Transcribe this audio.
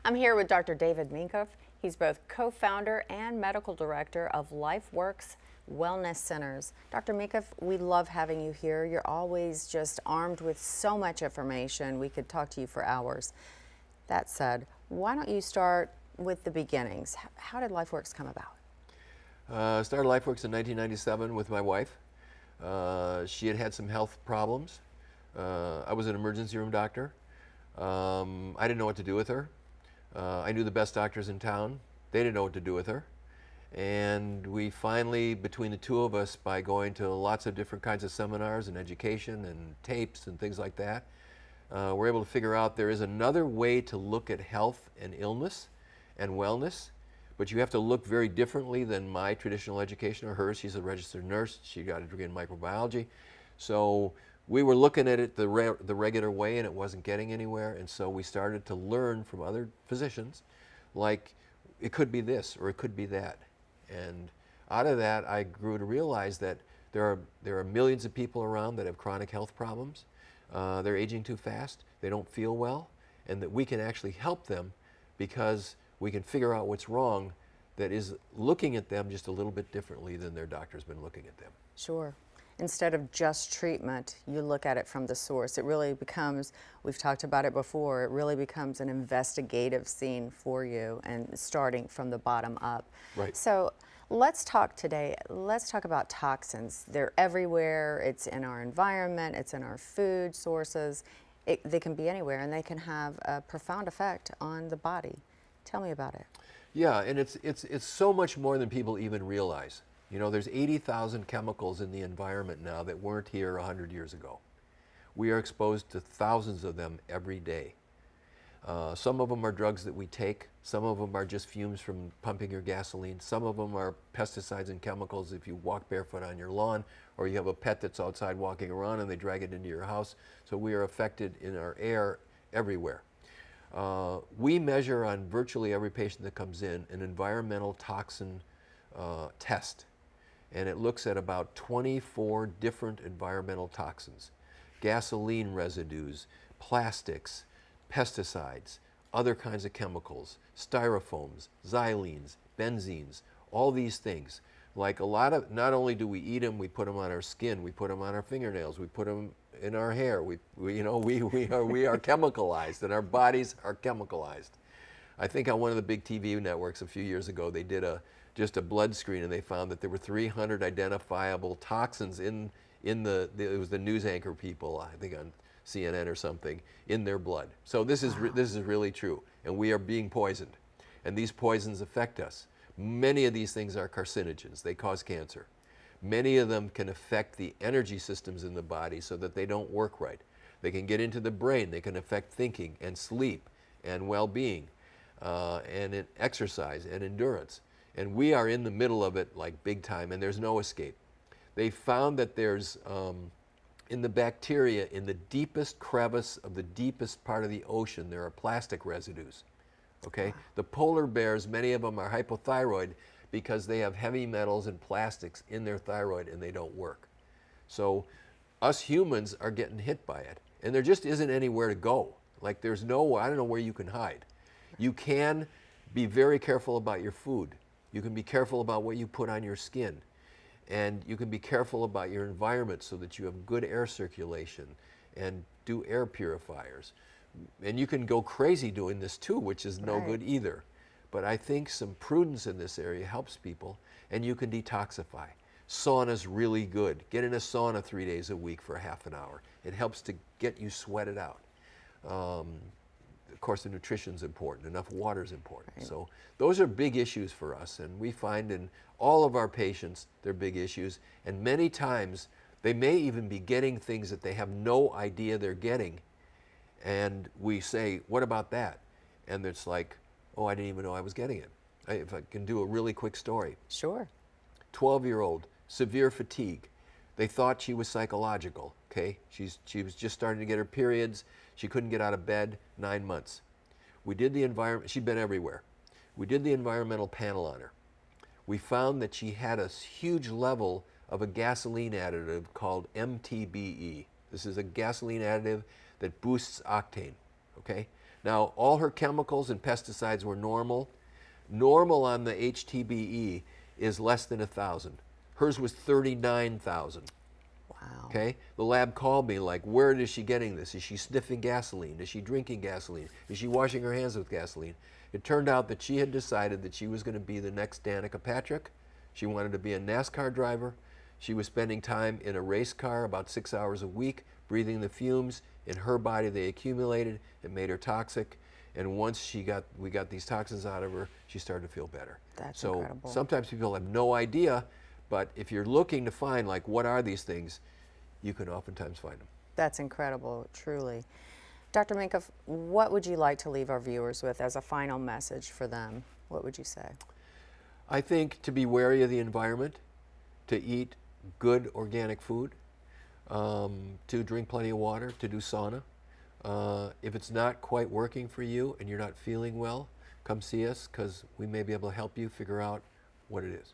I'm here with Dr. David Minkoff. He's both co-founder and medical director of LifeWorks Wellness Centers. Dr. Minkoff, we love having you here. You're always just armed with so much information. We could talk to you for hours. That said, why don't you start with the beginnings? How did LifeWorks come about? I started LifeWorks in 1997 with my wife. She had had some health problems. I was an emergency room doctor. I didn't know what to do with her. I knew the best doctors in town. They didn't know what to do with her. And we finally, between the two of us, by going to lots of different kinds of seminars and education and tapes and things like that, we're able to figure out there is another way to look at health and illness and wellness, but you have to look very differently than my traditional education or hers. She's a registered nurse. She got a degree in microbiology. So we were looking at it the regular way, and it wasn't getting anywhere. And so we started to learn from other physicians, like it could be this or it could be that. And out of that, I grew to realize that there are millions of people around that have chronic health problems. They're aging too fast. They don't feel well, and that we can actually help them because we can figure out what's wrong that is looking at them just a little bit differently than their doctor's been looking at them. Sure. Instead of just treatment, you look at it from the source. It really becomes, we've talked about it before, it really becomes an investigative scene for you and starting from the bottom up. Right. So let's talk about toxins. They're everywhere. It's in our environment. It's in our food sources. They can be anywhere, and they can have a profound effect on the body. Tell me about it. Yeah, and it's so much more than people even realize. You know, there's 80,000 chemicals in the environment now that weren't here 100 years ago. We are exposed to thousands of them every day. Some of them are drugs that we take. Some of them are just fumes from pumping your gasoline. Some of them are pesticides and chemicals if you walk barefoot on your lawn, or you have a pet that's outside walking around and they drag it into your house. So we are affected in our air everywhere. We measure on virtually every patient that comes in an environmental toxin test. And it looks at about 24 different environmental toxins: gasoline residues, plastics, pesticides, other kinds of chemicals, styrofoams, xylenes, benzenes, all these things. Like a lot of, not only do we eat them, we put them on our skin, we put them on our fingernails, we put them in our hair. We are chemicalized, and our bodies are chemicalized. I think on one of the big TV networks a few years ago, they did just a blood screen, and they found that there were 300 identifiable toxins it was the news anchor people, I think on CNN or something, in their blood. So this is really true, and we are being poisoned, and these poisons affect us. Many of these things are carcinogens. They cause cancer. Many of them can affect the energy systems in the body so that they don't work right. They can get into the brain. They can affect thinking and sleep and well-being and exercise and endurance. And we are in the middle of it like big time, and there's no escape. They found that there's, in the bacteria, in the deepest crevice of the deepest part of the ocean, there are plastic residues. Okay? The polar bears, many of them are hypothyroid because they have heavy metals and plastics in their thyroid and they don't work. So us humans are getting hit by it, and there just isn't anywhere to go. Like I don't know where you can hide. You can be very careful about your food. You can be careful about what you put on your skin, and you can be careful about your environment so that you have good air circulation and do air purifiers. And you can go crazy doing this too, which is no good either. But I think some prudence in this area helps people, and you can detoxify. Sauna's really good. Get in a sauna 3 days a week for half an hour. It helps to get you sweated out. Of course, the nutrition's important. Enough water's important. Right. So those are big issues for us, and we find in all of our patients they're big issues. And many times they may even be getting things that they have no idea they're getting. And we say, what about that? And it's like, oh, I didn't even know I was getting it. If I can do a really quick story. Sure. 12-year-old, severe fatigue. They thought she was psychological, okay? She was just starting to get her periods. She couldn't get out of bed, 9 months. We did the environment, she'd been everywhere. We did the environmental panel on her. We found that she had a huge level of a gasoline additive called MTBE. This is a gasoline additive that boosts octane, okay? Now, all her chemicals and pesticides were normal. Normal on the HTBE is less than 1,000. Hers was 39,000. Wow. Okay? The lab called me like, where is she getting this? Is she sniffing gasoline? Is she drinking gasoline? Is she washing her hands with gasoline? It turned out that she had decided that she was going to be the next Danica Patrick. She wanted to be a NASCAR driver. She was spending time in a race car about 6 hours a week, breathing the fumes. In her body, they accumulated. It made her toxic. And once we got these toxins out of her, she started to feel better. That's incredible. Sometimes people have no idea, but if you're looking to find, like, what are these things, you can oftentimes find them. That's incredible, truly. Dr. Minkoff, what would you like to leave our viewers with as a final message for them? What would you say? I think to be wary of the environment, to eat good organic food, to drink plenty of water, to do sauna. If it's not quite working for you and you're not feeling well, come see us, because we may be able to help you figure out what it is.